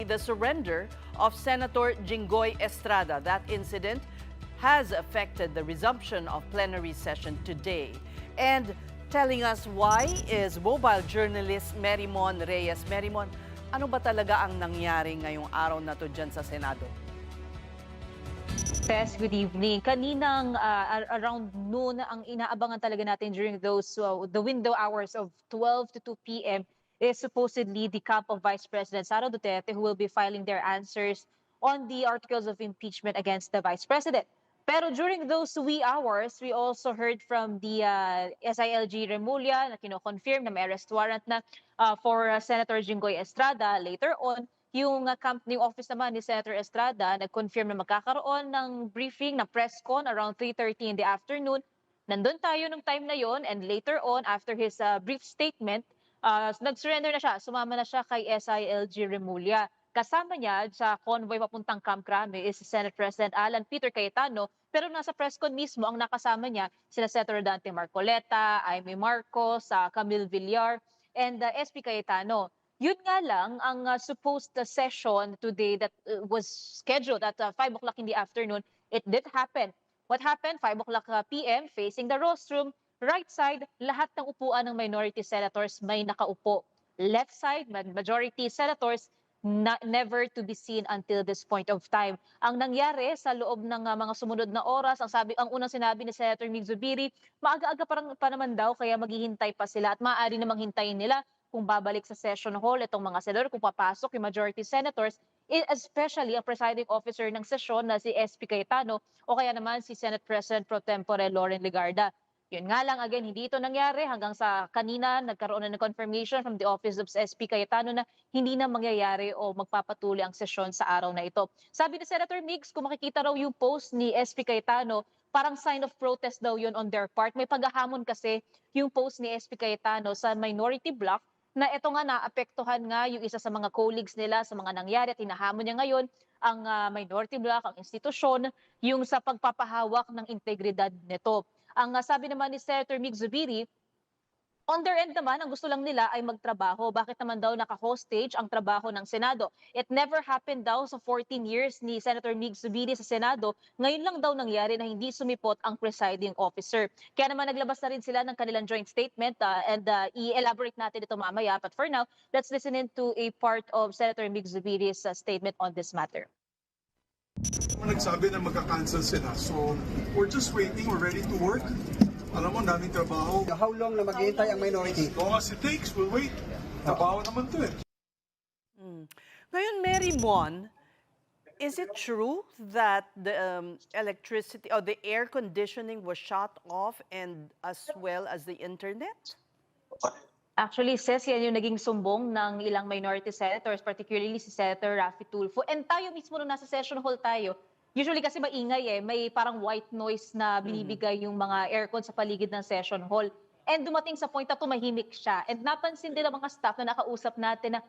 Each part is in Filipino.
the surrender of Senator Jinggoy Estrada. That incident has affected the resumption of plenary session today. And telling us why is mobile journalist Merimon Reyes. Merimon, ano ba talaga ang nangyari ngayong araw na to dyan sa Senado? Tess, good evening. Kaninang around noon, ang inaabangan talaga natin during those the window hours of 12 to 2 p.m. is supposedly the camp of Vice President Sara Duterte, who will be filing their answers on the articles of impeachment against the Vice President. Pero during those wee hours, we also heard from the SILG Remulla na kino-confirm na may arrest warrant na for Senator Jinggoy Estrada. Later on, yung company office naman ni Senator Estrada nag-confirm na magkakaroon ng briefing, na press con around 3:30 in the afternoon. Nandun tayo nung time na yon, and later on, after his brief statement, nag-surrender na siya. Sumama na siya kay SILG Remulla. Kasama niya sa convoy papuntang Camp Crame is si Senate President Alan Peter Cayetano, pero nasa press con mismo ang nakasama niya sina Senator Dante Marcoleta, Aimee Marcos, Camille Villar, and SP Cayetano. Yun nga lang, ang supposed session today that was scheduled at 5 o'clock in the afternoon, it did happen. What happened? 5 o'clock p.m., facing the rostrum, right side, lahat ng upuan ng minority senators may nakaupo. Left side, majority senators, never to be seen until this point of time. Ang nangyari sa loob ng mga sumunod na oras, ang unang sinabi ni Senator Mig Zubiri, maaga-aga pa naman daw, kaya maghihintay pa sila at maaari namang hintayin nila kung babalik sa session hall itong mga senador, kung papasok yung majority senators, especially ang presiding officer ng sesyon na si SP Cayetano o kaya naman si Senate President Pro Tempore Loren Legarda. Yun nga lang, again, hindi ito nangyari hanggang sa kanina nagkaroon na ng confirmation from the office of SP Cayetano na hindi na mangyayari o magpapatuloy ang sesyon sa araw na ito. Sabi ni Senator Migs, kung makikita raw yung post ni SP Cayetano, parang sign of protest daw yun on their part. May paghahamon kasi yung post ni SP Cayetano sa minority bloc na ito nga naapektuhan nga yung isa sa mga colleagues nila sa mga nangyari at hinahamon niya ngayon ang minority bloc, ang institusyon, yung sa pagpapahawak ng integridad nito. Ang sabi naman ni Senator Mig Zubiri, on their end naman, ang gusto lang nila ay magtrabaho. Bakit naman daw naka-hostage ang trabaho ng Senado? It never happened daw sa 14 years ni Senator Mig Zubiri sa Senado. Ngayon lang daw nangyari na hindi sumipot ang presiding officer. Kaya naman naglabas na rin sila ng kanilang joint statement and i-elaborate natin ito mamaya. But for now, let's listen into a part of Senator Mig Zubiri's statement on this matter. Nagsabi na magka-cancel sila. So, we're just waiting. We're ready to work. Alam mo, daming trabaho. How long na maghihintay ang minority? As long as it takes, we'll wait. Trabaho naman to eh. Ngayon, Merimon, is it true that the electricity or the air conditioning was shut off and as well as the internet? Actually, yan yung naging sumbong ng ilang minority senators, particularly si Senator Raffy Tulfo. And tayo mismo nung nasa session hall tayo, usually kasi maingay may parang white noise na binibigay yung mga aircon sa paligid ng session hall. And dumating sa point na tumahimik siya. And napansin din ang mga staff na nakausap natin na,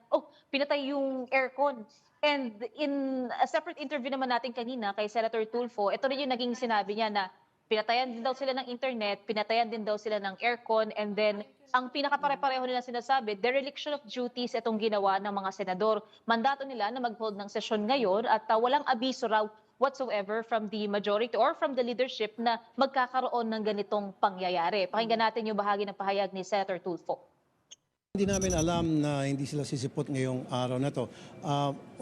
pinatay yung aircon. And in a separate interview naman natin kanina kay Senator Tulfo, ito rin yung naging sinabi niya na pinatayan din daw sila ng internet, pinatayan din daw sila ng aircon, and then ang pinakapare-pareho nila sinasabi, dereliction of duties itong ginawa ng mga senador. Mandato nila na mag-hold ng sesyon ngayon at walang abiso raw whatsoever from the majority or from the leadership na magkakaroon ng ganitong pangyayari. Pakinggan natin yung bahagi ng pahayag ni Senator Tulfo. Hindi namin alam na hindi sila sisipot ngayong araw na to.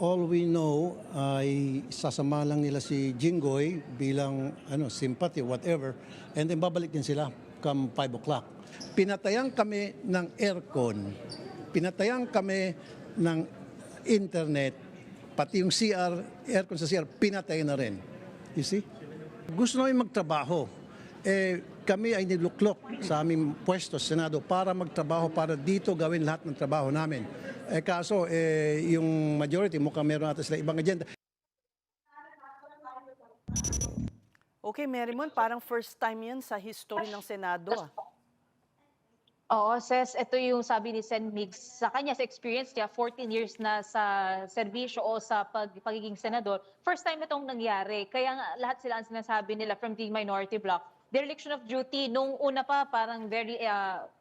All we know ay sasama lang nila si Jinggoy bilang sympathy, whatever, and then babalik din sila come 5 o'clock. Pinatayan kami ng aircon, pinatayan kami ng internet, pati yung aircon sa CR, pinatay na rin. You see? Gusto namin magtrabaho. Kami ay niluklok sa aming pwesto sa Senado para magtrabaho, para dito gawin lahat ng trabaho namin. Kaso, yung majority, mukhang meron natin sila ibang agenda. Okay, Merimon, parang first time yan sa history ng Senado. Oo, Ses, ito yung sabi ni Sen Migs. Sa kanya, sa experience niya, 14 years na sa serbisyo o sa pagiging senador, first time itong nangyari. Kaya nga, lahat sila ang sinasabi nila from the minority bloc. Dereliction of duty, nung una pa, parang very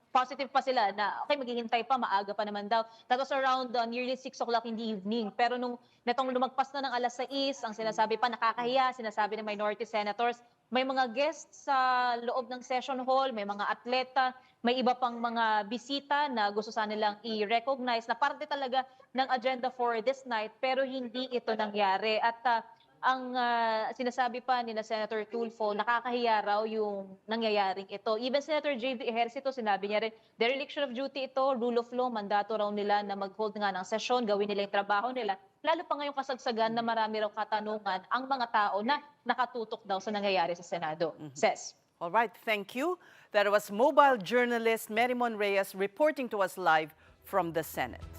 positive pa sila na okay, maghihintay pa, maaga pa naman daw. That was around nearly 6 o'clock in the evening. Pero netong lumagpas na ng alas 6, ang sinasabi pa nakakahiya, sinasabi ng minority senators, may mga guests sa loob ng session hall, may mga atleta, may iba pang mga bisita na gusto sana nilang i-recognize na parte talaga ng agenda for this night, pero hindi ito nangyari. At ang sinasabi pa ni na Senator Tulfo, nakakahiya raw yung nangyayaring ito. Even Senator J.V. Ejercito, sinabi niya rin, dereliction of duty ito, rule of law, mandato raw nila na mag-hold nga ng sesyon, gawin nila yung trabaho nila. Lalo pa ngayong kasagsagan na marami raw katanungan ang mga tao na nakatutok daw sa nangyayari sa Senado. Ses. All right, thank you. That was mobile journalist Merimon Reyes reporting to us live from the Senate.